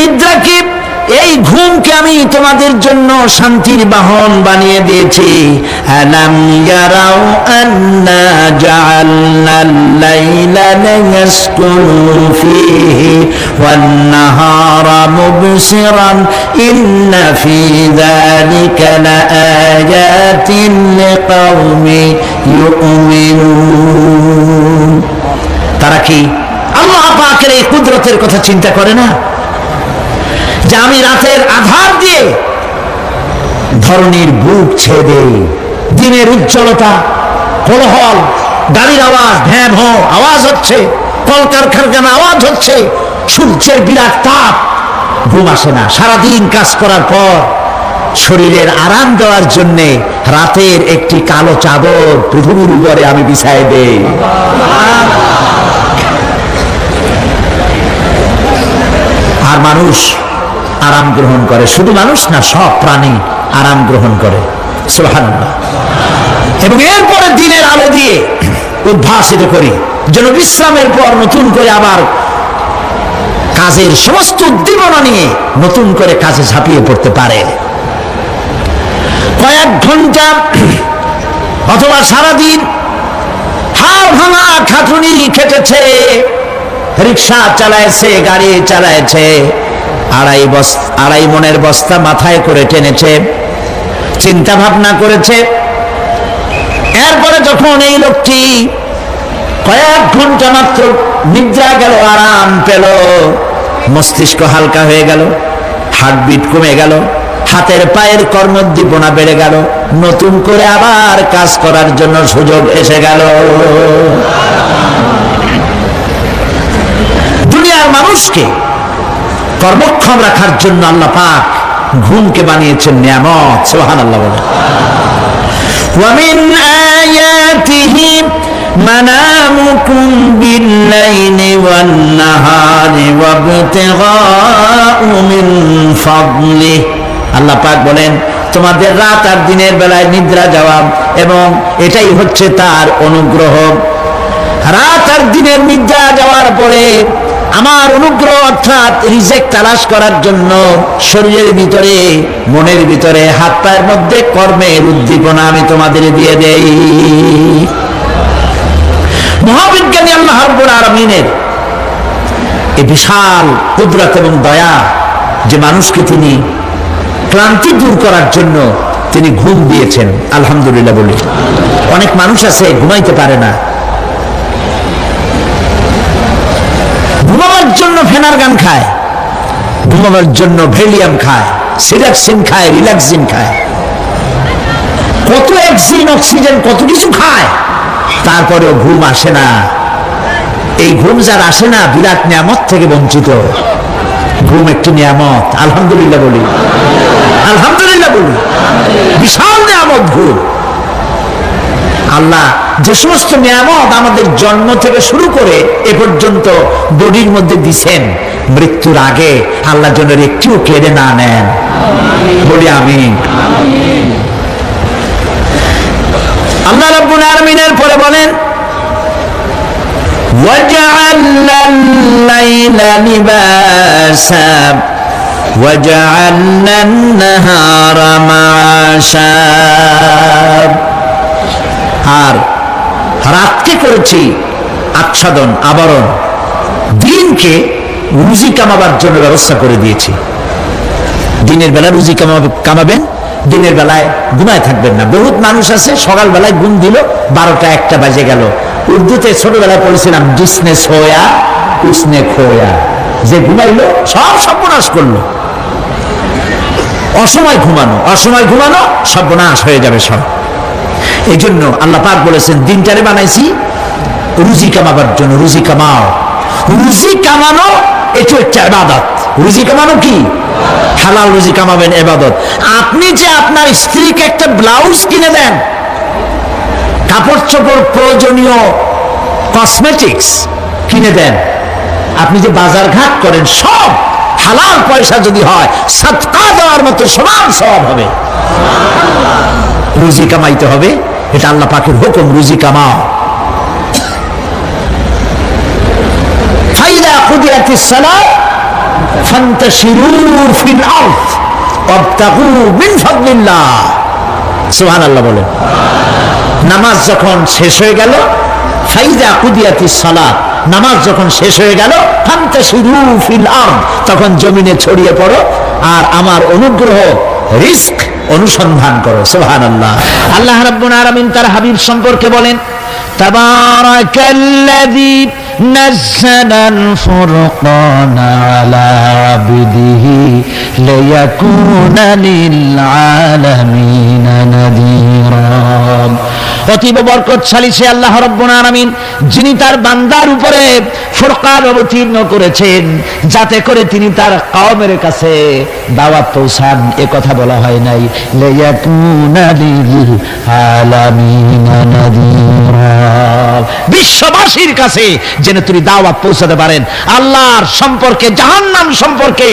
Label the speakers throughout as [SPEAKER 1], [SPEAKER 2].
[SPEAKER 1] নিদ্রাকে, এই ঘুমকে আমি তোমাদের জন্য শান্তির বাহন বানিয়ে দিয়েছি। আলাম ইয়ারাউ আন্না জাআলনাল লাইলা লিয়াসকুনু ফীহি ওয়ান নাহারা মুবসিরান ইন্না ফী যালিকা লাআয়াতিন লিকাওমি ইউমিনুন। তারা কি আল্লাহ পাকের এই কুদরতের কথা চিন্তা করে না, যে আমি রাতের আধার দিয়ে ধরনীর বুক ছেড়ে দেই, দিনের উজ্জ্বলতা, কোলাহল, গাড়ির আওয়াজ, ভ্যাঁ ভঁ আওয়াজ হচ্ছে, কলকারখানা আওয়াজ হচ্ছে, সূর্যের বিরাট তাপ, ঘুম আসে না। সারাদিন কাজ করার পর শরীরের আরাম দেওয়ার জন্য রাতের একটি কালো চাদর পৃথিবীর উপরে আমি বিছায় দেই। আর মানুষ আরাম গ্রহণ করে, শুধু মানুষ না, সব প্রাণী আরাম গ্রহণ করে। সুবহানাল্লাহ। এবং এরপরে দিনের আলো দিয়ে উদ্ভাসিত করি, যেন বিশ্রামের পর নতুন করে আবার কাজের সমস্ত উদ্দীপনা নিয়ে নতুন করে কাজে ঝাঁপিয়ে পড়তে পারে। কয়েক ঘন্টা অথবা সারাদিন হাড় ভাঙা খাটুনি খেটেছে, রিক্সা চালাইছে, গাড়ি চালাইছে, আড়াই মনের বস্তা মাথায় করে টেনেছে, চিন্তা ভাবনা করেছে। এরপরে যখন এই লোকটি কয়েক ঘন্টা মাত্র নিদ্রা গেল, আরাম পেল, মস্তিষ্ক হালকা হয়ে গেল, হার্টবিট কমে গেল, হাতের পায়ের কর্মোদ্দীপনা বেড়ে গেল, নতুন করে আবার কাজ করার জন্য সুযোগ এসে গেল। দুনিয়ার মানুষকে কর্মক্ষম রাখার জন্য আল্লাহ পাক ঘুমকে বানিয়েছেন নিয়ামত। সুবহানাল্লাহ। বলে ওয়া মিন আয়াতিহি মানামুকুম বিল-লাইলি ওয়ান-নাহারি ওয়াবতিগাউ মিন ফাদলিহি। আল্লাহ পাক বলেন তোমাদের রাত আর দিনের বেলায় নিদ্রা যাওয়া, এবং এটাই হচ্ছে তার অনুগ্রহ। রাত আর দিনের নিদ্রা যাওয়ার পরে আমার অনুগ্রহ অর্থাৎ রিজিক তালাশ করার জন্য শরীরের ভিতরে, মনের ভিতরে, হাত পায়ের মধ্যে কর্মের উদ্দীপনা আমি তোমাদের দিয়ে দেই। মহাবিজ্ঞানী আল্লাহ রাব্বুল আলামিনের এই বিশাল কুদরত এবং দয়া, যে মানুষকে তিনি ক্লান্তি দূর করার জন্য তিনি ঘুম দিয়েছেন। আলহামদুলিল্লাহ বলি। অনেক মানুষ আছে ঘুমাইতে পারে না, ঘুমাবার জন্য ফেনার গান খায়, ঘুমাবার জন্য ভ্যালিয়াম খায়, সিরাক্সিন খায়, রিল্যাক্সিন খায়, কত অক্সিজেন, অক্সিজেন, কত কিছু খায়, তারপরেও ঘুম আসে না। এই ঘুম যার আসে না, বিরাট নিয়ামত থেকে বঞ্চিত। ঘুম একটি নিয়ামত। আলহামদুলিল্লাহ বলি, আলহামদুলিল্লাহ বলি। বিশাল নিয়ামত ঘুম। আল্লাহ যে সমস্ত নিয়ামত আমাদের জন্ম থেকে শুরু করে এ পর্যন্ত বডির মধ্যে দিছেন, মৃত্যুর আগে আল্লাহ যেন একটিও কেড়ে না নেন। বলি আমিন। আল্লাহ রাব্বুল আলামিনের পরে বলেন وَجَعَلْنَا اللَّيْلَ لِبَاسًا وَجَعَلْنَا النَّهَارَ مَعَاشًا। আর রাতকে করেছি আচ্ছাদন, আবরণ, দিনকে রুজি কামাবার জন্য ব্যবস্থা করে দিয়েছি। দিনের বেলা রুজি কামাবেন, দিনের বেলায় ঘুমায় থাকবেন না। বহুত মানুষ আছে সকাল বেলায় ঘুম দিল, 12টা 1টা বাজে গেল। উর্দুতে ছোটবেলায় পড়েছিলাম জিসনে সোয়া উসনে খোয়া, যে ঘুমাইলো সব সর্বনাশ করলো। অসময় ঘুমানো, অসময় ঘুমানো সর্বনাশ হয়ে যাবে সব। এই জন্য আল্লাহ পাক বলেছেন দিনটারে বানাইছি রুজি কামাবার জন্য। রুজি কামাও, রুজি কামানো এটা একটা ইবাদত। রুজি কামানো কি? হালাল রুজি কামাবেন, ইবাদত। আপনি যে আপনার স্ত্রীকে একটা ব্লাউজ কিনে দেন, কাপড় চোপড়, প্রয়োজনীয় কসমেটিক্স কিনে দেন, আপনি যে বাজার ঘাট করেন, সব হালাল পয়সা যদি হয়, সাদকা দেওয়ার মতো সমান সওয়াব হবে। রুজি কামাইতে হবে, এটা আল্লাহ পাকের হুকুম। রুজি কামাও। ফাইদা কুদিয়াতিস সালাত ফান্তাশিরু ফিল আরদ ওয়াবতাগু মিন ফাদলিল্লাহ। সুবহানাল্লাহ বলেন। নামাজ যখন শেষ হয়ে গেল, ফাইযা কুদিয়াতিস সালাত, নামাজ যখন শেষ হয়ে গেল, ফান্তাশিরু ফিল আরদ, তখন জমিনে ছড়িয়ে পড়ো আর আমার অনুগ্রহ রিস্ক অনুসন্ধান করো। সুবহানাল্লাহ। আল্লাহ রাব্বুল আলামিন তার হাবিব সম্পর্কে বলেন, তাবারাকাল্লাযী নাযালাল ফুরকানা আলা আবদিহি লিয়াকুনা লিল আলামিনা নাযীরা। অতীব বরকতশালী সে আল্লাহ রাব্বুল আলামিন, যিনি তার বান্দার উপরে ফুরকান অবতীর্ণ করেছেন, যাতে করে তিনি তার কওমের কাছে দাওয়াত পৌঁছান। এ কথা বলা হয় নাই, লিয়াকুনা লিল আলামিনা নাযীরা, বিশ্ববাসীর কাছে যেন তিনি দাওয়াত পৌঁছাতে পারেন, আল্লাহর সম্পর্কে, জাহান্নাম সম্পর্কে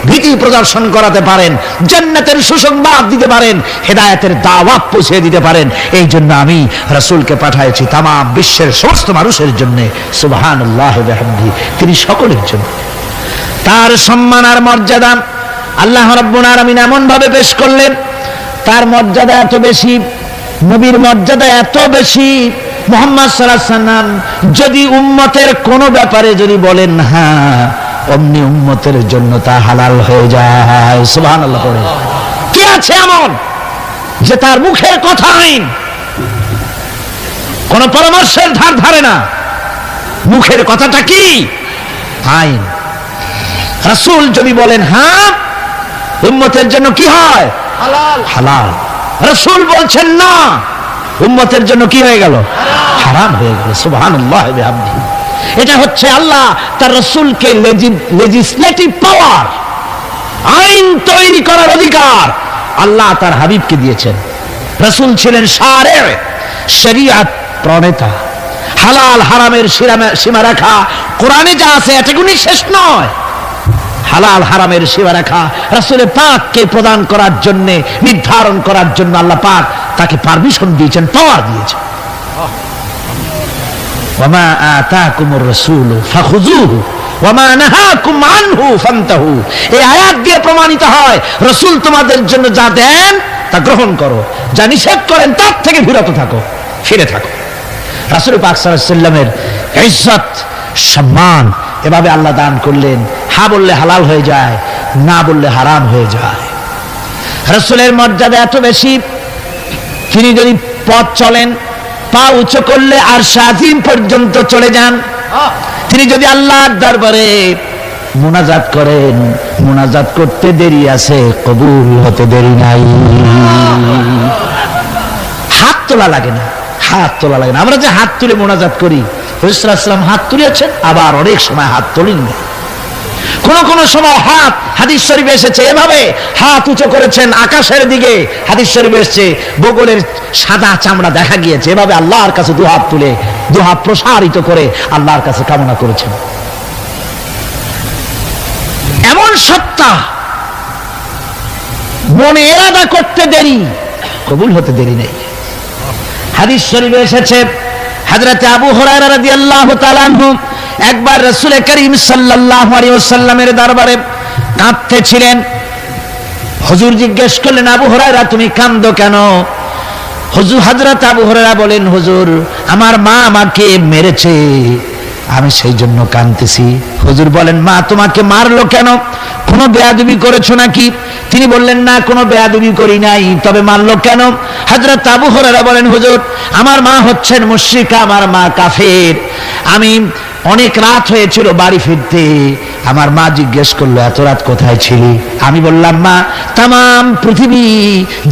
[SPEAKER 1] ভীতি প্রদর্শন করাতে পারেন, জান্নাতের সুসংবাদ দিতে পারেন, হেদায়েতের দাওয়াত পৌঁছে দিতে পারেন। এই জন্য আমি রাসূলকে পাঠিয়েছি তাম বিশ্বের সমস্ত মানুষের জন্য। সুবহানাল্লাহ ওয়া বিহামদিহি, তিনি সকলের জন্য। তার সম্মান আর মর্যাদা আল্লাহ রাব্বুল আলামিন এমন ভাবে পেশ করলেন, তার মর্যাদা এত বেশি, নবীর মর্যাদা এত বেশি, মুহাম্মদ সাল্লাল্লাহু আলাইহি ওয়াসাল্লাম যদি উম্মতের কোনো ব্যাপারে যদি বলেন হ্যাঁ, অমনি উম্মতের জন্য তা হালাল হয়ে যায়। সুবহানাল্লাহ পড়ে। কি আছে এমন যে তার মুখের কথা আইন, কোন পরামর্শের ধার ধারে না, মুখের কথাটা কি আইন। রাসূল যদি বলেন হ্যাঁ, উম্মতের জন্য কি হয়? হালাল। হালাল। রাসূল বলছেন না, উম্মতের জন্য কি হয়ে গেল? হারাম হয়ে গেল। সুবহানাল্লাহ ওয়া বিহামদিহি। এটা হচ্ছে আল্লাহ তার রাসূলকে লেজিসলেটিভ পাওয়ার, আইন তৈরি করার অধিকার আল্লাহ তার হাবিবকে দিয়েছেন। রাসূল ছিলেন শারে, শরীয়ত প্রণেতা। হালাল হারামের সীমারেখা কোরআনে যা আছে এটুকুনি শেষ নয়। হালাল হারামের সীমারেখা রাসূল পাককে প্রদান করার জন্য, নির্ধারণ করার জন্য আল্লাহ পাক তাকে পারমিশন দিয়েছেন, পাওয়ার দিয়েছেন। ওয়ামা আতাকুমুর রাসূলু ফাখুযুহু ওয়ামা নাহাকুম আনহু ফান্তাহু। এই আয়াত দিয়ে প্রমাণিত হয় রাসূল তোমাদের জন্য যা দেন তা গ্রহণ করো, যা নিষেধ করেন তার থেকে বিরত থাকো, ফিরে থাকো। রাসূল পাক সাল্লাল্লাহু আলাইহি ওয়াসাল্লামের ইজ্জত সম্মান এভাবে আল্লাহ দান করলেন। হ্যাঁ বললে হালাল হয়ে যায়, না বললে হারাম হয়ে যায়। রাসূলের মর্যাদা এত বেশি, তিনি যদি পথ চলেন, পা উঁচু করলে আর শাযিম পর্যন্ত চলে যান। তিনি যদি আল্লাহর দরবারে মুনাজাত করেন, মুনাজাত করতে দেরি আছে, কবুল হতে দেরি নাই। হাত তোলা লাগে না, হাত তোলা লাগে না। আমরা যে হাত তুলে মুনাজাত করি, রাসূল সাল্লাল্লাহু আলাইহি ওয়াসাল্লাম হাত তুলেছেন, আবার অনেক সময় হাত তোলেননি। কোন সময় হাত, হাদিস শরীফে এসেছে এভাবে হাত উঁচু করেছেন আকাশের দিকে, হাদিস শরীফে এসেছে বগলের সাদা চামড়া দেখা গিয়েছে, এভাবে আল্লাহর কাছে দুহাত তুলে, দুহাত প্রসারিত করে আল্লাহর কাছে কামনা করেছেন। এমন সত্তা, মনে ইরাদা করতে দেরি, কবুল হতে দেরি নেই। হাদিস শরীফে এসেছে হযরত আবু হুরায়রা রাদিয়াল্লাহু তাআলা আনহু একবার রাসূল করিম সাল্লাল্লাহু আলাইহি ওয়াসাল্লামের দরবারে কাঁদতেছিলেন। হুজুর জিজ্ঞেস করলেন, আবু হুরায়রা তুমি কাঁদো কেন? হযরত আবু হুরায়রা বলেন, হুজুর আমার মা আমাকে মেরেছে, আমি সেই জন্য কাঁদতেছি। হুজুর বলেন, মা তোমাকে মারলো কেন? কোনো বেয়াদবি করেছো নাকি? তিনি বললেন, না কোনো বেয়াদবি করি নাই, তবে মারলো কেন? হযরত আবু হুরায়রা বলেন, হুজুর আমার মা হচ্ছেন মুশরিকা, আমার মা কাফের। আমি অনেক রাত হয়েছিল বাড়ি ফিরতে, আমার মা জিজ্ঞেস করলো এত রাত কোথায় ছিলি? আমি বললাম, মা তাম পৃথিবী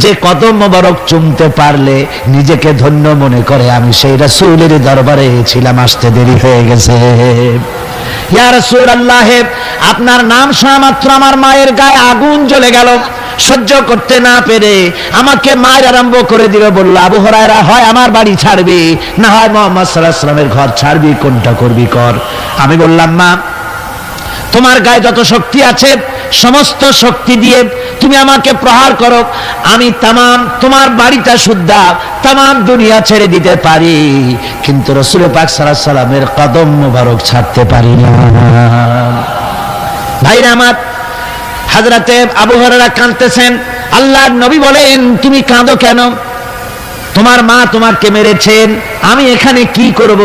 [SPEAKER 1] যে কদম মোবারক চুমতে পারলে নিজেকে ধন্য মনে করে, আমি সেই রাসূলের দরবারে ছিলাম, আসতে দেরি হয়ে গেছে। ইয়া রাসূলুল্লাহ, আপনার নাম শোনা মাত্র আমার মায়ের গায়ে আগুন জ্বলে গেল, সহ্য করতে না পেরে আমাকে মায়ের আরম্ভ করে দিবে। বলল, আবু হুরায়রা হয় আমার বাড়ি ছাড়বি, না হয় মুহাম্মদ সাল্লাল্লাহু আলাইহি ওয়াসাল্লামের ঘর ছাড়বি, কোনটা করবি কর। আমি বললাম, মা তোমার গায়ে যত শক্তি আছে সমস্ত শক্তি দিয়ে তুমি আমাকে প্রহার করো, আমি তামাম তোমার বাড়িটা শুদ্ধা তামাম দুনিয়া ছেড়ে দিতে পারি, কিন্তু রাসূল পাক সাল্লাল্লাহু আলাইহি ওয়াসাল্লামের কদম মোবারক ছাড়তে পারি না। ভাইরা আমার, হযরতে আবু হুরায়রা কাঁদতেছেন। আল্লাহর নবী বলেন, তুমি কাঁদো কেন? তোমার মা তোমাকে মেরেছেন, আমি এখানে কি করব?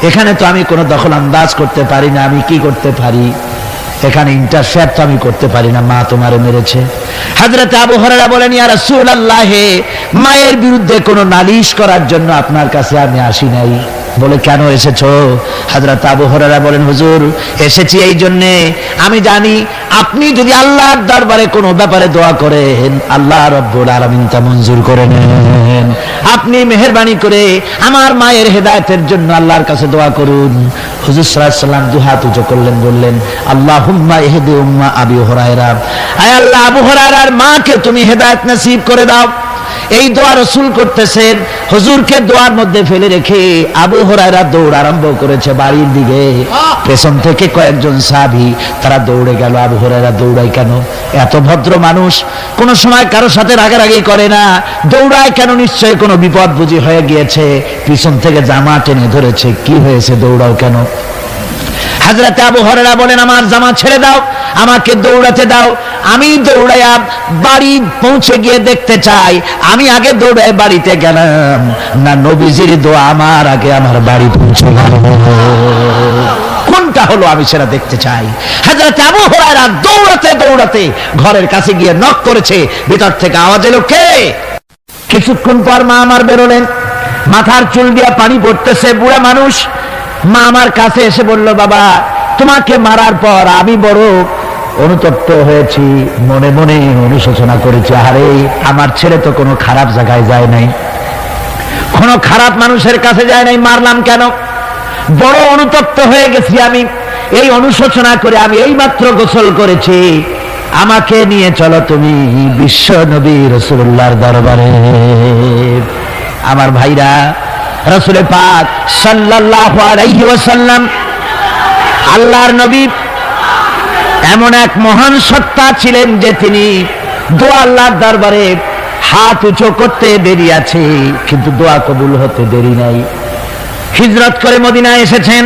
[SPEAKER 1] এখানে তো আমি কোনো দখল আন্দাজ করতে পারি না, আমি কি করতে পারি? এখানে ইন্টারফেয়ার তো আমি করতে পারি না, মা তোমারে মেরেছে। হযরত আবু হুরায়রা বলেন, ইয়া রাসূলুল্লাহ, মায়ের বিরুদ্ধে কোনো নালিশ করার জন্য আপনার কাছে আমি আসি নাই। বলে, কেন এসেছো? হযরত আবু হুরায়রা বলেন, হুজুর, এসেছি এই জন্যে, আমি জানি আপনি যদি আল্লাহর দরবারে কোনো ব্যাপারে দোয়া করেন, আল্লাহ রাব্বুল আলামিন তা মঞ্জুর করে নেন। আপনি মেহেরবানি করে আমার মায়ের হেদায়েতের জন্য আল্লাহর কাছে দোয়া করুন। হুজুর সাল্লাল্লাহু আলাইহি ওয়াসাল্লাম দুই হাত উঁচু করলেন, বললেন, আল্লাহুম্মা ইহদি উম্মা আবি হুরায়রা, আয় আল্লাহ, আবু হুরায়রার মাকে তুমি হেদায়েত নসিব করে দাও। এই দোয়া রাসূল করতেছেন। হুজুরকে দোয়ার মধ্যে ফেলে রেখে আবু হুরায়রা দৌড় আরম্ভ করেছে বাড়ির দিকে। পেছন থেকে কয়েকজন সাহাবী তারা দৌড়ে গেল। আবু হুরায়রা দৌড়ায় কেন? এত ভদ্র মানুষ, কোন সময় কারোর সাথে রাগারাগি করে না, দৌড়ায় কেন? নিশ্চয়ই কোনো বিপদ বুঝি হয়ে গিয়েছে, পিছন থেকে জামা টেনে ধরেছে। কি হয়েছে, দৌড়াও কেন? হযরত আবু হুরায়রা বলেন, আমার জামা ছেড়ে দাও, আমাকে দৌড়াতে দাও। আমি দৌড়াইয়া বাড়ি পৌঁছে গিয়ে দেখতে চাই আমি আগে দৌড়ায় বাড়িতে গেলাম না নবীজির দোয়া আমার আগে আমার বাড়ি পৌঁছে গেল। কোনটা হলো আমি সেটা দেখতে চাই। হযরত আবু হুরায়রা দৌড়াতে দৌড়াতে ঘরের কাছে গিয়ে নক করেছে। ভিতর থেকে আওয়াজ এলো, কে? কিছুক্ষণ পর মা আমার বেরোলেন, মাথার চুল দিয়ে পানি পড়তেছে, বুড়া মানুষ। মা আমার কাছে এসে বলল, বাবা, তোমাকে মারার পর আমি বড় অনুতপ্ত হয়েছি, মনে মনে অনুশোচনা করেছি, আরে আমার ছেলে তো কোনো খারাপ জায়গায় যায় নাই, কোনো খারাপ মানুষের কাছে যায় নাই, মারলাম কেন? বড় অনুতপ্ত হয়ে গেছি আমি। এই অনুশোচনা করে আমি এইমাত্র গোসল করেছি, আমাকে নিয়ে চলো তুমি বিশ্ব নবী রাসূলুল্লাহর দরবারে। আমার ভাইরা, রাসূল পাক সাল্লাল্লাহু আলাইহি ওয়াসাল্লাম, আল্লাহর নবী এমন এক মহান সত্তা ছিলেন যে তিনি দোয়া আল্লাহর দরবারে হাত উঁচু করতে দেরি আছে, কিন্তু দোয়া কবুল হতে দেরি নাই। হিজরত করে মদিনায় এসেছেন,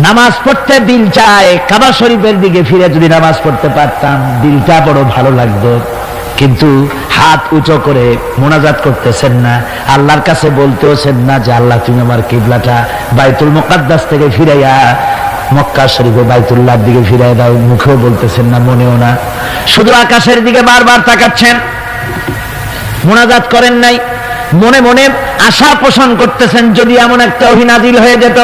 [SPEAKER 1] নামাজ পড়তে দিল চায়, কাবা শরীফের দিকে ফিরে যদি নামাজ পড়তে পারতাম দিলটা বড় ভালো লাগতো, কিন্তু হাত উঁচু করে মোনাজাত করতেছেন না, আল্লাহর কাছে বলতেওছেন না যে আল্লাহ তুমি আমার কিবলাটা বাইতুল মুকাদ্দাস থেকে ফিরাইয়া মক্কা শরীফে বাইতুল্লাহর দিকে ফিরাই দাও। মুখেও বলতেছেন না, মনেও না, শুধু আকাশের দিকে বারবার তাকাচ্ছেন, মোনাজাত করেন নাই। মনে মনে আশা পোষণ করতেছেন যদি এমন একটা ওহী নাযিল হয়ে যেত।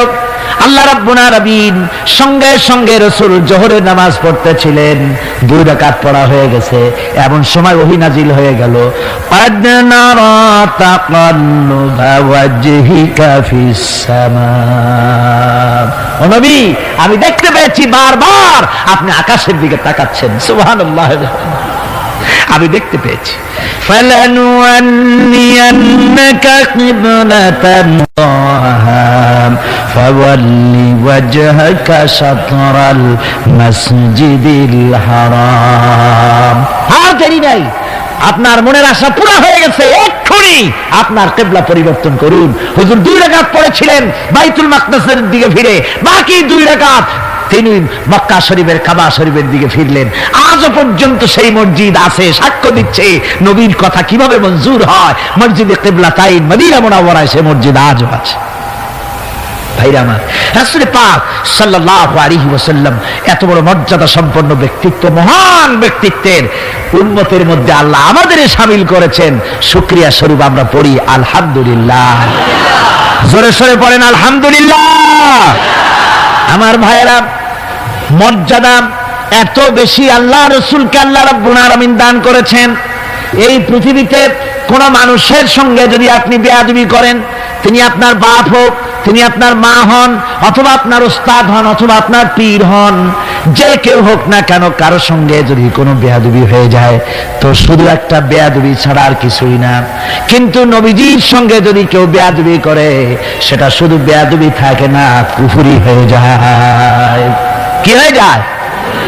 [SPEAKER 1] আল্লাহ রাব্বুল আলামিন সঙ্গে সঙ্গে রাসূল জোহরের নামাজ পড়তেছিলেন, 2 রাকাত পড়া হয়ে গেছে, এমন সময় ওহী নাযিল হয়ে গেল, قد نرى تقلب وجهك في السماء। ও নবী, আমি দেখতে পেয়েছি বারবার আপনি আকাশের দিকে তাকাচ্ছেন। সুবহানাল্লাহ, আমি দেখতে পেয়েছি। فلنولينك قبلة فول وجهك شطر المسجد الحرام। আর দেরি নাই, আপনার মনের আশা পুরা হয়ে গেছে, এক্ষুনি আপনার কিবলা পরিবর্তন করুন। হুজুর 2 রাকাত পড়েছিলেন বাইতুল মাকদাসের দিকে ফিরে, বাকি 2 রাকাত তিনি মক্কা শরীফের কাবা শরীফের দিকে ফিরলেন। আজও পর্যন্ত সেই মসজিদ আছে, সাক্ষ্য দিচ্ছে নবীর কথা কিভাবে মঞ্জুর হয়। মসজিদে কিবলাতাইন মদিনা মুনাওয়ারায় সে মসজিদ আজও আছে। ভাইরা আমার, রাসূল পাক সাল্লাল্লাহু আলাইহি ওয়াসাল্লাম এত বড় মর্যাদা সম্পন্ন ব্যক্তিত্ব, মহান ব্যক্তিত্বের উম্মতের মধ্যে আল্লাহ আমাদের শামিল করেছেন। শুকরিয়া স্বরূপ আমরা পড়ি আলহামদুলিল্লাহ। জোরে সোরে পড়েন আলহামদুলিল্লাহ। আমার ভাইয়েরা, মর্যাদা এত বেশি আল্লাহ রাসূলকে আল্লাহ রাব্বুল আলামিন দান করেছেন। এই পৃথিবীতে কোন মানুষের সঙ্গে যদি আপনি বেয়াদবি করেন, তিনি আপনার বাপ হোক, তিনি আপনার মা হন, অথবা আপনার ওস্তাদ হন, অথবা আপনার পীর হন, যে কেউ হোক না কেন, কারো সঙ্গে যদি কোনো বেয়াদবি হয়ে যায় তো শুধু একটা বেয়াদবি ছাড়া আর কিছুই না। কিন্তু নবীজির সঙ্গে যদি কেউ বেয়াদবি করে, সেটা শুধু বেয়াদবি থাকে না, কুফরি হয়ে যায়। কি হয়ে যায়?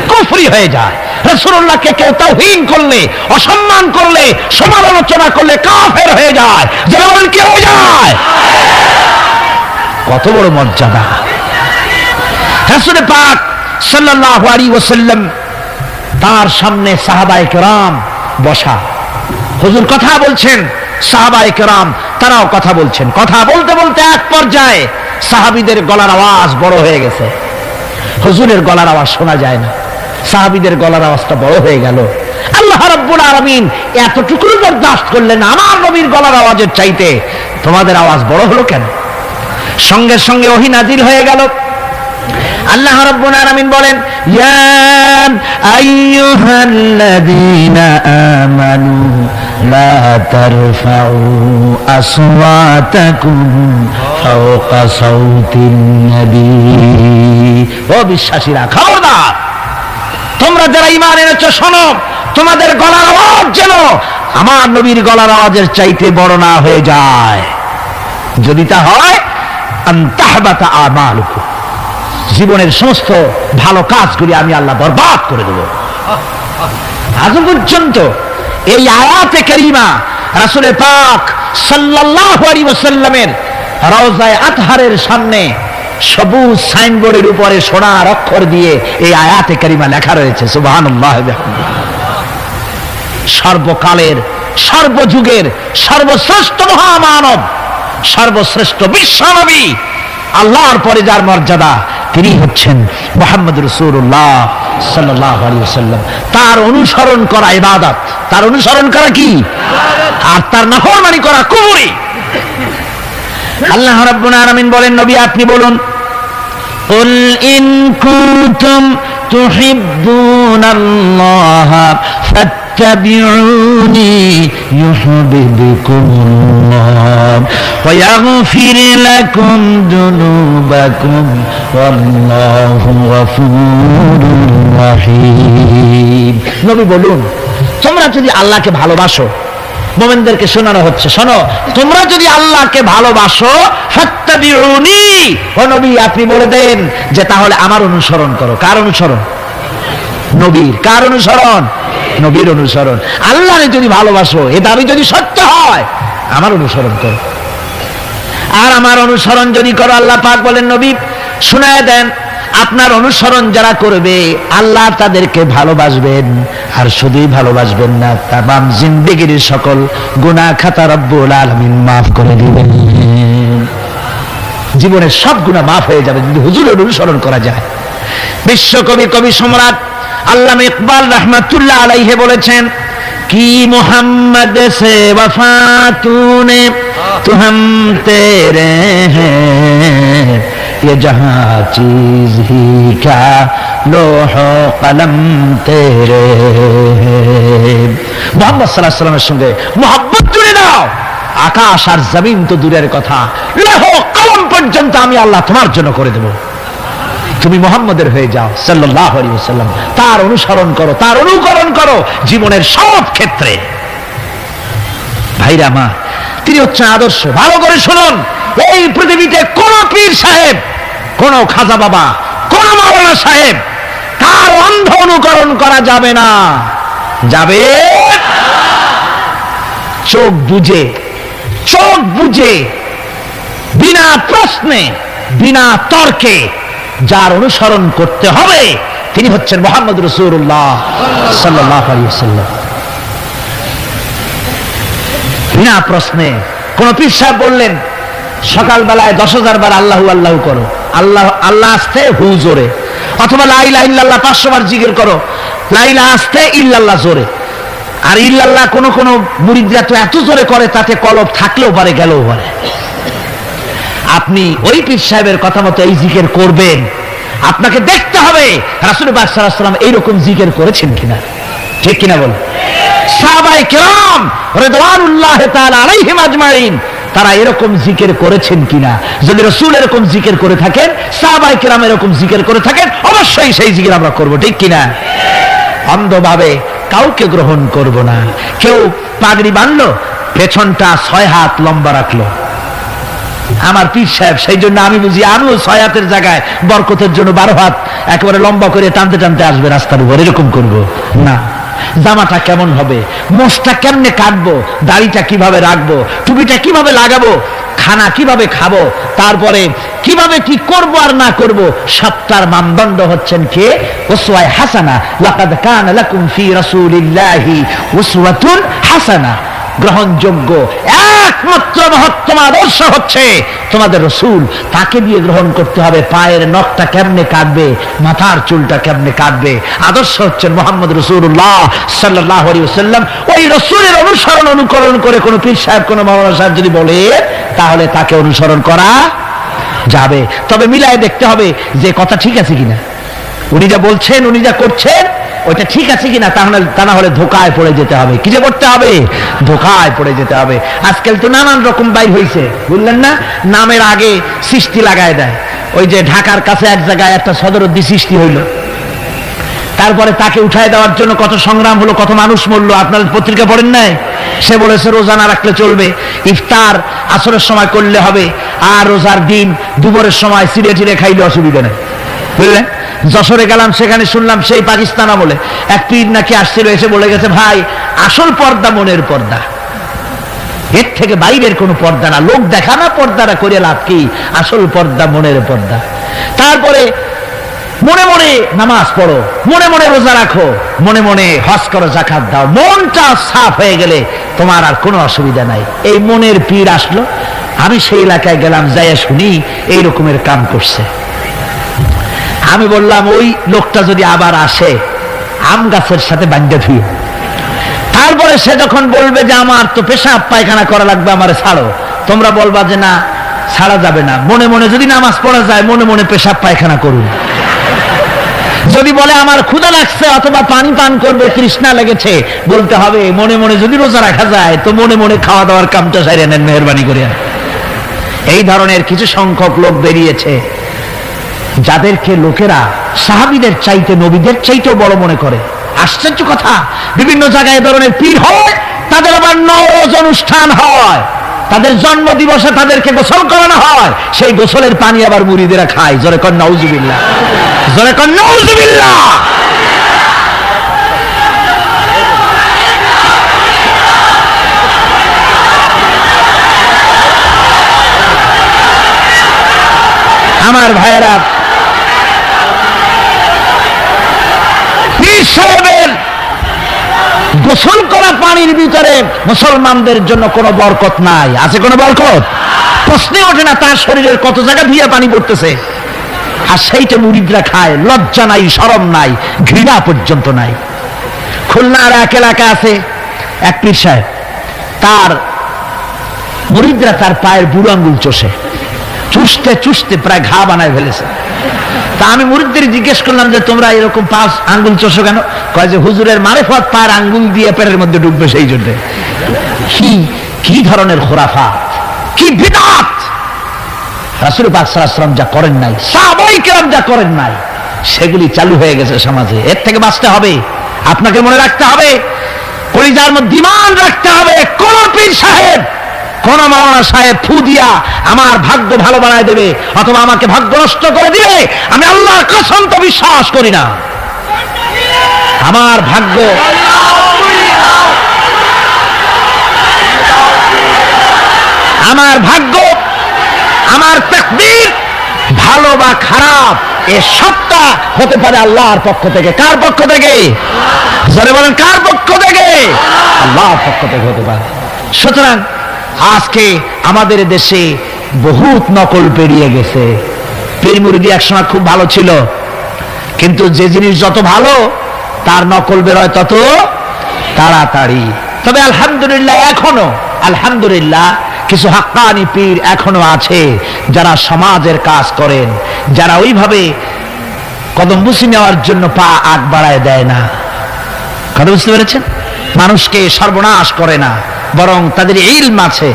[SPEAKER 1] কুফরি হয়ে যায়। রাসূলুল্লাহকে কেউ তাওহীন করলে, অসম্মান করলে, সমালোচনা করলে কাফের হয়ে যায়। যেমন কি হয়ে যায়? কত বড় মর্যাদা! রাসূল পাক সাল্লাল্লাহু আলাইহি ওয়াসাল্লাম তার সামনে সাহাবায়ে কেরাম বসা। হুজুর কথা বলছেন, সাহাবায়ে কেরাম তারাও কথা বলছেন। কথা বলতে বলতে এক পর্যায়ে সাহাবীদের গলার আওয়াজ বড় হয়ে গেছে। হুজুরের গলার আওয়াজ শোনা যায় না, সাহাবীদের গলার আওয়াজটা বড় হয়ে গেল। আল্লাহ রাব্বুল আলামিন এতটুকু বরদাস্ত করলেন, আমার নবীর গলার আওয়াজের চাইতে তোমাদের আওয়াজ বড় হলো কেন? সঙ্গে সঙ্গে ওহী নাজিল হয়ে গেল। আল্লাহ রাব্বুল আলামিন বলেন, ইয়া আইয়ুহাল্লাযীনা আমানু লা তারফাউ আসওয়াতাকুম ফাওকা সাউতিন নবী। ও বিশ্বাসীরা, খবরদার, তোমরা যারা ঈমান এনেছো শোনো, তোমাদের গলার আওয়াজ যেন আমার নবীর গলার আওয়াজের চাইতে বড় না হয়ে যায়। যদি তা হয়, আনতাহবাতা আমালুকুম, জীবনের সমস্ত ভালো কাজগুলি আমি আল্লাহ বরবাদ করে দেব। আজ পর্যন্ত এই আয়াতে কারিমা রাসূল পাক সাল্লাল্লাহু আলাইহি ওয়াসাল্লামের রওজায়ে আতহারের সামনে সবুজ সাইনবোর্ডের উপরে সোনার অক্ষর দিয়ে এই আয়াতে কারিমা লেখা রয়েছে, সুবহানাল্লাহ ওয়া বিহামদিহি। সর্বকালের, সর্বযুগের সর্বশ্রেষ্ঠ মহামানব, সর্বশ্রেষ্ঠ বিশ্বনবী, আল্লাহর পরে যার মর্যাদা, তিনি হচ্ছেন মুহাম্মদ রাসূলুল্লাহ সাল্লাল্লাহু আলাইহি ওয়াসাল্লাম। তার অনুসরণ করা ইবাদত, তার অনুসরণ করা কি? আর তার নাফরমানি করা কুফরি। আল্লাহ রাব্বুল আলামিন বলেন, নবী আপনি বলুন, কুল ইন কুনতুম তুহিব্বুনাল্লাহ ফাত্তাবিউনি ইউহিব্বুকুমুল্লাহ ওয়া ইয়াগফির লাকুম যুনুবাকুম ওয়াল্লাহু গফুরুর রাহিম। নবী বলুন, তোমরা যদি আল্লাহকে ভালোবাসো, মুমিনদেরকে শোনানো হচ্ছে, শোনো, তোমরা যদি আল্লাহকে ভালোবাসো, ফাত্তাবিউনি, ও নবী আপনি বলে দেন যে তাহলে আমার অনুসরণ করো। কার অনুসরণ? নবীর। কার অনুসরণ? নবীর অনুসরণ। আল্লাহকে যদি ভালোবাসো, এ দাবি যদি সত্য হয়, আমার অনুসরণ করো। আর আমার অনুসরণ যদি করো, আল্লাহ পাক বলেন, নবী শুনায় দেন, আপনার অনুসরণ যারা করবে আল্লাহ তাদেরকে ভালোবাসবেন। আর শুধুই ভালোবাসবেন না, তামাম জিন্দেগির সকল গুনাহ খাতা রব্বুল আলামিন মাফ করে দিবেন। জীবনের সব গুনাহ মাফ হয়ে যাবে যদি হুজুরের অনুসরণ করা যায়। বিশ্বকবি, কবি সম্রাট আল্লামা ইকবাল রাহমাতুল্লাহ আলাইহি বলেছেন, কি মোহাম্মদ সে वफा तूने तो हम तेरे हैं, ये जहां चीज ही क्या लोहो कलम तेरे हैं। মুহাম্মদ সাল্লাল্লাহু আলাইহি ওয়াসাল্লামের সঙ্গে মুহাব্বত জুড়ে দাও, আকাশ আর জমিন তো দূরের কথা, লোহ কলম পর্যন্ত আমি আল্লাহ তোমার জন্য করে দেব। তুমি মুহাম্মদের হয়ে যাও সাল্লাল্লাহু আলাইহি ওয়াসাল্লাম, তার অনুসরণ করো, তার অনুকরণ করো জীবনের সব ক্ষেত্রে। ভাইরা মা, তিনি হচ্ছেন আদর্শ। ভালো করে শুনুন, এই পৃথিবীতে কোন পীর সাহেব, কোন খাজা বাবা, কোন মাওলানা সাহেব, তার অন্ধ অনুকরণ করা যাবে না। যাবে চোখ বুঝে, চোখ বুঝে, বিনা প্রশ্নে, বিনা তর্কে যার অনুসরণ করতে হবে তিনি হচ্ছেন মুহাম্মদ রাসূলুল্লাহ সাল্লাল্লাহু আলাইহি ওয়াসাল্লাম। বিনা প্রশ্নে। কোন পীর সাহেব বললেন সকালবেলায় 10,000 বার আল্লাহু আল্লাহু করো, আল্লাহ আল্লাহ আসতে হু জোরে, অথবা লা ইলাহা ইল্লাল্লাহ 500 বার জিকির করো, লা ইলাহা আসতে ইল্লাল্লাহ জোরে। আর ইল্লাল্লাহ কোন কোন মুরিদরা তো এত জোরে করে তাতে কলব থাকলেও পারে গেলেও পারে। আপনি ওই পীর সাহেবের কথা মতো এই জিকির করবেন, আপনাকে দেখতে হবে রাসূল পাক সাল্লাল্লাহু আলাইহি ওয়াসাল্লাম এইরকম জিকির করেছেন কিনা। ঠিক কিনা বল? সাহাবায়ে কেরাম রিদওয়ানুল্লাহি তাআলা আলাইহিম আজমাইন তারা এরকম জিকির করেছেন কিনা। যদি রাসূল এরকম জিকির করে থাকেন, সাহাবায়ে কেরাম এরকম জিকির করে থাকেন, অবশ্যই সেই জিকির আমরা করব। ঠিক কিনা? অন্ধভাবে কাউকে গ্রহণ করব না। কেউ পাগড়ি বাঁধলো, পেছনটা 6 হাত লম্বা রাখলো, আমার পীর সাহেব, সেই জন্য আমি বুঝি আমিও 6 হাতের জায়গায় বরকতের জন্য 12 হাত একেবারে লম্বা করে টানতে টানতে আসবে রাস্তার উপর, এরকম করব না। জামাটা কেমন হবে, মোষটা কেমনে কাটবো, দাড়িটা কিভাবে রাখবো, টুপিটা কিভাবে লাগাবো, খানা কিভাবে খাবো, তারপরে কিভাবে কি করব আর না করব, সবটার মানদণ্ড হচ্ছেন কে? উসওয়া হাসানা। লাকাদ কানা লাকুম ফি রাসূলিল্লাহি উসওয়াতুন হাসানা। গ্রহণযোগ্য একমাত্র মহত্তম আদর্শ হচ্ছে তোমাদের রাসূল। তাকে দিয়ে গ্রহণ করতে হবে। পায়ের নখটা কেমনে কাটবে, মাথার চুলটা কেমনে কাটবে, আদর্শ হচ্ছেন মুহাম্মদ রাসূলুল্লাহ সাল্লাল্লাহু আলাইহি ওয়াসাল্লাম। ওই রাসূলের অনুসরণ অনুকরণ করে কোন পীর সাহেব, কোন মাওলানা সাহেব যদি বলে, তাহলে তাকে অনুসরণ করা যাবে। তবে মিলায় দেখতে হবে যে কথা ঠিক আছে কিনা, উনি যা বলছেন, উনি যা করছেন, ওইটা ঠিক আছে কিনা। তা না হলে ধোকায় পড়ে যেতে হবে। কি যে করতে হবে? ধোকায় পড়ে যেতে হবে। আজকাল তো নানান রকম বাইর হয়েছে, বুঝলেন না? নামের আগে সৃষ্টি লাগায় দেয়। ওই যে ঢাকার কাছে এক জায়গায় একটা সদরদ্দি সৃষ্টি হইল, তারপরে তাকে উঠায় দেওয়ার জন্য কত সংগ্রাম হলো, কত মানুষ মরলো। আপনার পত্রিকা পড়েন নাই? সে বলেছে রোজা না রাখলে চলবে, ইফতার আসরের সময় করলে হবে, আর রোজার দিন দুপুরের সময় চিড়ে চিড়ে খাইলে অসুবিধা নেই, বুঝলেন? যশোরে গেলাম, সেখানে শুনলাম সেই পাকিস্তান আমলে এক পীর নাকি আসছিল, এসে বলে গেছে, ভাই আসল পর্দা মনের পর্দা, এর থেকে বাইরের কোনো পর্দা না। লোক দেখানো পর্দাটা করে লাভ কি? আসল পর্দা মনের পর্দা। তারপরে মনে মনে নামাজ পড়ো, মনে মনে রোজা রাখো, মনে মনে হজ করো, যাকাত দাও। মনটা সাফ হয়ে গেলে তোমার আর কোনো অসুবিধা নাই। এই মনের পীর আসলো, আমি সেই এলাকায় গেলাম, যাইয়া শুনি এই রকমের কাম করছে। আমি বললাম, ওই লোকটা যদি আবার আসে, আম গাছের সাথে বান্ধা ধুয়ে, তারপরে সে যখন বলবে যে আমার তো পেশাব পায়খানা করা লাগবে, আমারে ছাড়ো, তোমরা বলবা যে না, ছাড়া যাবে না। মনে মনে যদি নামাজ পড়া যায়, মনে মনে পেশাব পায়খানা করুন। যদি বলে আমার ক্ষুধা লাগছে অথবা পানি পান করবে, তৃষ্ণা লেগেছে, বলতে হবে মনে মনে যদি রোজা রাখা যায়, তো মনে মনে খাওয়া দাওয়ার কামটা সারিয়ে নেন, মেহরবানি করে। এই ধরনের কিছু সংখ্যক লোক বেরিয়েছে, যাদেরকে লোকেরা সাহাবীদের চাইতে, নবীদের চাইতেও বড় মনে করে। আশ্চর্য কথা, বিভিন্ন জায়গায় এ ধরনের পীর হয়, তাদের আবার নওরোজ অনুষ্ঠান হয়, তাদের জন্ম দিবসে তাদেরকে গোসল করানো হয়, সেই গোসলের পানি আবার মুরিদেরা খায়। জোরে কর নাউজুবিল্লাহ, জোরে কর নাউজুবিল্লাহ। আমার ভাইয়েরা, পীর সাহেবের গোসল করা পানির ভিতরে মুসলমানদের জন্য কোনো বরকত নাই। আছে কোনো বরকত? প্রশ্নে ওঠে না। তার শরীরের কত জায়গা ধুয়ে পানি পড়তেছে, আর সেইটা মুরিদরা খায়। লজ্জা নাই, শরম নাই, ঘৃণা পর্যন্ত নাই। খুলনার এক এলাকা আছে, এক পীর সাহেব, তার মুরিদরা তার পায়ের বুড়ো আঙ্গুল চষে, চুষতে চুষতে প্রায় ঘা বানায় ফেলেছে। তা আমি মুরিদদের জিজ্ঞেস করলাম যে তোমরা এরকম পাঁচ আঙ্গুল চষো কেন? কয় যে হুজুরের মারেফত পায়ের আঙ্গুল দিয়ে পেটের মধ্যে ঢুকবে, সেই জন্য। কি ধরনের খোরাফাত, কি বিদআত! রাসূল পাক সাল্লাল্লাহু আলাইহি ওয়াসাল্লাম যা করেন নাই, সাহাবায়ে কেরাম যা করেন নাই, সেগুলি চালু হয়ে গেছে সমাজে। এর থেকে বাঁচতে হবে, আপনাকে মনে রাখতে হবে, কলিজার মধ্যে ঈমান রাখতে হবে। কোন পীর সাহেব, কোন মাওলানা সাহেব ফু দিয়া আমার ভাগ্য ভালো বানায় দেবে অথবা আমাকে ভাগ্য নষ্ট করে দিবে, আমি আল্লাহর কসম তো বিশ্বাস করি না। আমার ভাগ্য, আমার ভাগ্য, আমার তাকদীর, ভালো বা খারাপ, এ সবটা হতে পারে আল্লাহর পক্ষ থেকে। কার পক্ষ থেকে? জোরে বলেন, কার পক্ষ থেকে? আল্লাহর পক্ষ থেকে হতে পারে। সুতরাং আজকে আমাদের দেশে বহুত নকল পেরিয়ে গেছে। পীর মুরিদি একসময় খুব ভালো ছিল, কিন্তু যে জিনিস যত ভালো, তার নকল বেরোয় তত তাড়াতাড়ি। তবে আলহামদুলিল্লাহ, এখনো আলহামদুলিল্লাহ কিছু হাক্কানি পীর এখনো আছে, যারা সমাজের কাজ করেন, যারা ওইভাবে কদম বুঝি নেওয়ার জন্য পা আগ বাড়ায় দেয় না। কথা বুঝতে পেরেছেন? মানুষকে সর্বনাশ করে না, বরং তাদের ইলম আছে,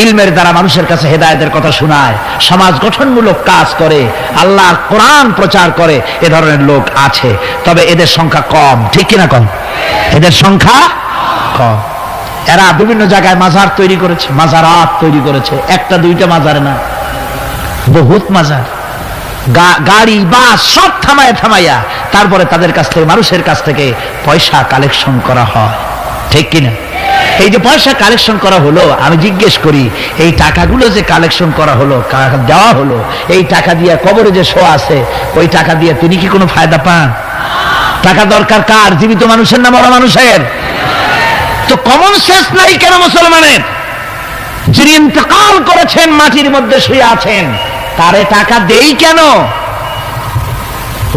[SPEAKER 1] ইলমের দ্বারা মানুষের কাছে হেদায়েতের কথা শোনায়, সমাজ গঠনমূলক কাজ করে, আল্লাহর কোরআন প্রচার করে। এ ধরনের লোক আছে, তবে এদের সংখ্যা কম। ঠিক কিনা? কম, এদের সংখ্যা কম। এরা বিভিন্ন জায়গায় মাজার তৈরি করেছে, মাজারাত তৈরি করেছে, একটা দুইটা মাজার না, বহুত মাজার। গাড়ি বাস সব থামাইয়া তারপরে তাদের কাছ থেকে, মানুষের কাছ থেকে পয়সা কালেকশন করা হয়। ঠিক কিনা? এই যে পয়সা কালেকশন করা হলো, আমি জিজ্ঞেস করি এই টাকাগুলো যে কালেকশন করা হলো, দেওয়া হলো, এই টাকা দিয়ে কবরে যে শোয়া আছে, ওই টাকা দিয়ে তিনি কি কোনো ফায়দা পান? টাকা দরকার কার? জীবিত মানুষের না মরা মানুষের? তো কমন সেন্স নাই কেন মুসলমানের? যিনি ইন্তেকাল করেছেন, মাটির মধ্যে শুয়ে আছেন, তারে টাকা দেই কেন?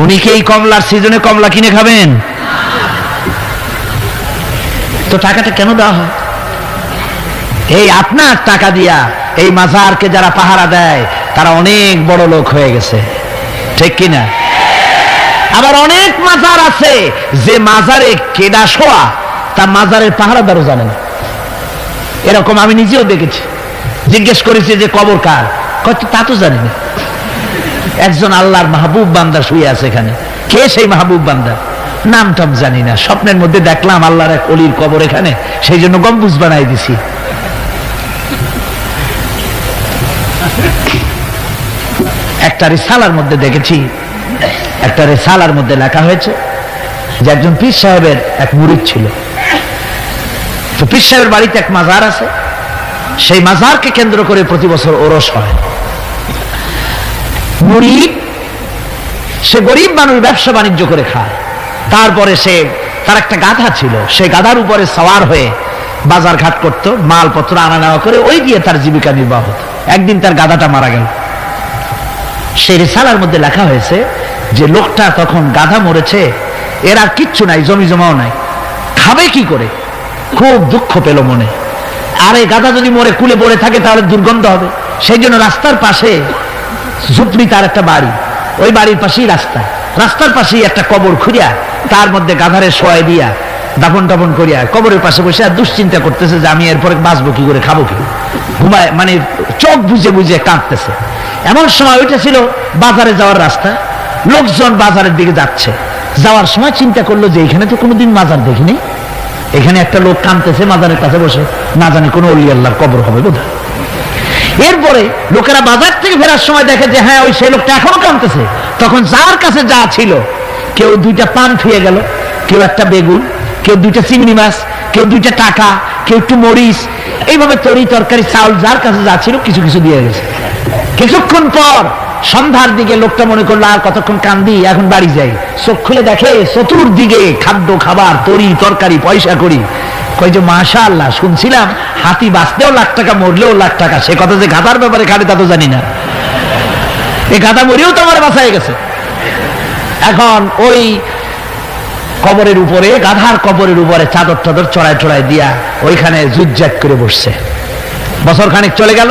[SPEAKER 1] উনি কি এই কমলার সিজনে কমলা কিনে খাবেন? তো টাকাটা কেন দেওয়া হয়? এই আপনার টাকা দিয়া এই মাজারকে যারা পাহারা দেয় তারা অনেক বড় লোক হয়ে গেছে, ঠিক কিনা? আবার অনেক মাজার আছে যে মাজারে কেডা শোয়া তা মাজারের পাহারাদারও জানে না। এরকম আমি নিজেও দেখেছি। জিজ্ঞেস করেছি যে কবর কার, তা তো জানি না। একজন আল্লাহর মাহবুব বান্দা শুয়ে আছে এখানে। কে সেই মাহবুব বান্দা? নাম টাম জানি না। স্বপ্নের মধ্যে দেখলাম আল্লাহর এক অলির কবর এখানে, সেই জন্য গম্বুজ বানাই দিছি। একটা রিসালার মধ্যে দেখেছি, একটা রিসালার মধ্যে লেখা হয়েছে যে একজন পীর সাহেবের এক মুরিদ ছিল। তো পীর সাহেবের বাড়িতে এক মাজার আছে, সেই মাজারকে কেন্দ্র করে প্রতি বছর ওরস হয়। মুরিদ সে গরিব মানুষ, ব্যবসা বাণিজ্য করে খায়। তারপরে সে তার একটা গাধা ছিল, সে গাধার উপরে সওয়ার হয়ে বাজার ঘাট করতো, মালপত্র আনা নেওয়া করে ওই দিয়ে তার জীবিকা নির্বাহ হতো। একদিন তার গাধাটা মারা গেল। সেই রিসালার মধ্যে লেখা হয়েছে যে লোকটা তখন গাধা মরেছে, এর আর কিচ্ছু নাই, জমি জমাও নাই, খাবে কি করে? খুব দুঃখ পেল মনে। আর এই গাধা যদি মরে কুলে পড়ে থাকে তাহলে দুর্গন্ধ হবে। সেই জন্য রাস্তার পাশে ঝুপড়ি, তার একটা বাড়ি, ওই বাড়ির পাশেই রাস্তা, রাস্তার পাশেই একটা কবর খুঁড়িয়া তার মধ্যে গাধারে শোয়াই দিয়া দাফন টাফন করিয়া কবরের পাশে বসে আর দুশ্চিন্তা করতেছে যে আমি এরপরে বাঁচবো কি করে, খাবো কি, ঘুমায়, মানে চোখ বুঝে বুঝে কাঁদতেছে। এমন সময় ওইটা ছিল বাজারে যাওয়ার রাস্তা, লোকজন বাজারের দিকে যাচ্ছে। যাওয়ার সময় চিন্তা করলো যে এখানে তো কোনোদিন মাজার দেখিনি, এখানে একটা লোক কাঁদতেছে মাজারের কাছে বসে, না জানি কোনো অলি আল্লাহর কবর হবে বোধহয়। এরপরে লোকেরা বাজার থেকে ফেরার সময় দেখে যে হ্যাঁ, ওই সেই লোকটা এখনো কাঁদতেছে। তখন যার কাছে যা ছিল, কেউ 2টা পান খেয়ে গেল, কেউ একটা বেগুন, কেউ 2টা চিংড়ি মাছ, কেউ 2টা টাকা, কেউ একটু মরিচ, এইভাবে তরি তরকারি চাউল যার কাছে যা ছিল কিছু কিছু দিয়ে গেছে। কিছুক্ষণ পর সন্ধ্যার দিকে লোকটা মনে করলো আর কতক্ষণ কান্দি, এখন বাড়ি যাই। চোখ খুলে দেখে চতুর্দিকে খাদ্য খাবার, তরি তরকারি, পয়সা করি। কই যে মাশাআল্লাহ, শুনছিলাম হাতি বাঁচতেও লাখ টাকা, মরলেও লাখ টাকা। সে কথা যে গাধার ব্যাপারে খাটে তা তো জানি না। এই গাধা মরিও তো আমার বাঁচায় গেছে। এখন ওই কবরের উপরে, গাধার কবরের উপরে চাদর টাদর চড়াই চড়াই দিয়া ওইখানে জুজ্জাক করে বসছে। বছর খানিক চলে গেল,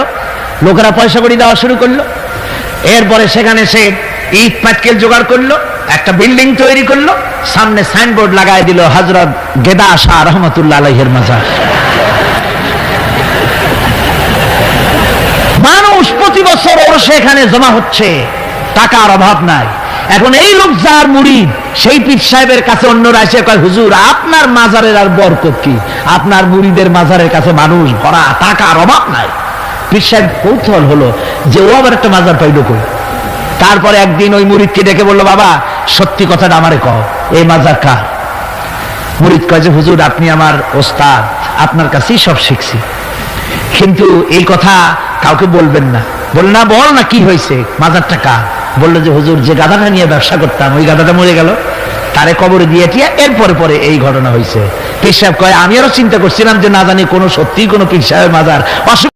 [SPEAKER 1] লোকেরা পয়সা করি দেওয়া শুরু করলো। এরপরে সেখানে সে ইট পাটকেল জোগাড় করলো, একটা বিল্ডিং তৈরি করলো, সামনে সাইনবোর্ড লাগাই দিল হযরত গেদা শাহ রহমাতুল্লাহ আলাইহির মাজার। মানুষ প্রতি বছর ওর সেখানে জমা হচ্ছে, টাকার অভাব নাই। এখন এই লোক যার মুরিদ, সেই পীর সাহেবের কাছে অন্যরা এসে কয় হুজুর আপনার মাজারের আর বরকত কি, আপনার মুরিদের মাজারের কাছে মানুষ ভরা, টাকার অভাব নাই। পীর সাহেব কৌতূহল হলো যে ও আবার একটা মাজার পাইল কই। তারপরে একদিন ওই মুরিদকে ডেকে বললো, বাবা সত্যি কথাটা আমারে কও, এই মাজার কার? মুরিদ কয় যে হুজুর আপনি আমার ওস্তাদ, আপনার কাছেই সব শিখছি, কিন্তু এই কথা কাউকে বলবেন না। বল না, বল না কি হয়েছে, মাজারটা কার? বললো যে হুজুর যে গাধাটা নিয়ে ব্যবসা করতাম, ওই গাধাটা মরে গেল, তারে কবরে দিয়ে টিয়া এরপরে পরে এই ঘটনা হয়েছে। পীর সাহেব কয় আমি আরো চিন্তা করছিলাম যে না জানি কোনো সত্যি কোনো পীর সাহেবের মাজার।